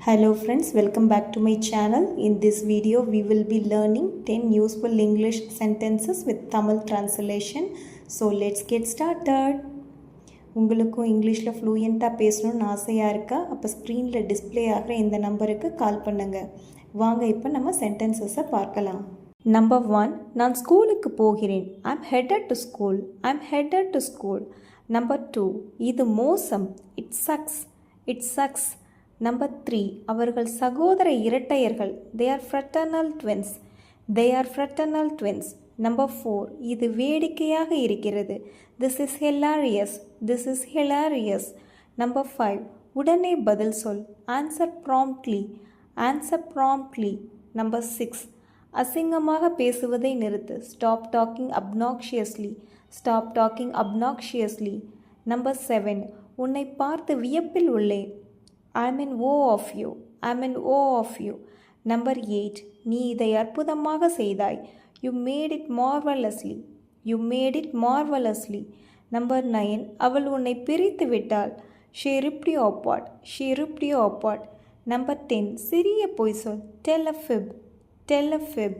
Hello friends, welcome back to my channel. In this video we will be learning 10 useful English sentences with Tamil translation. So let's get started. உங்களுக்கும் இங்கிலீஷில் ஃப்ளூயண்ட்டாக பேசணும்னு ஆசையாக இருக்கா? அப்போ ஸ்க்ரீனில் display ஆகிற இந்த நம்பருக்கு கால் பண்ணுங்கள். வாங்க இப்போ நம்ம சென்டென்சஸை பார்க்கலாம். நம்பர் 1, நான் ஸ்கூலுக்கு போகிறேன். I'm headed to school. I'm headed to school. Number 2, இது மோசம். It sucks. It sucks. Number 3, அவர்கள் சகோதர இரட்டையர்கள். They are fraternal twins. They are fraternal twins. Number 4, இது வேடிக்கையாக இருக்கிறது. This is hilarious. This is hilarious. Number 5, உடனே பதில் சொல். Answer promptly. Answer promptly. Number 6, அசிங்கமாக பேசுவதை நிறுத்து. Stop talking obnoxiously. Stop talking obnoxiously. Number 7, உன்னை பார்த்து வியப்பில் உள்ளேன். I'm in awe of you. I'm in awe of you. Number 8, நீ இதை அற்புதமாக செய்தாய். You made it marvelously. You made it marvelously. Number 9, அவள் உன்னை பிரித்து விட்டாள். She ripped you apart. She ripped you apart. Number 10, சிறிய பொய் சொல். Tell a fib. Tell a fib.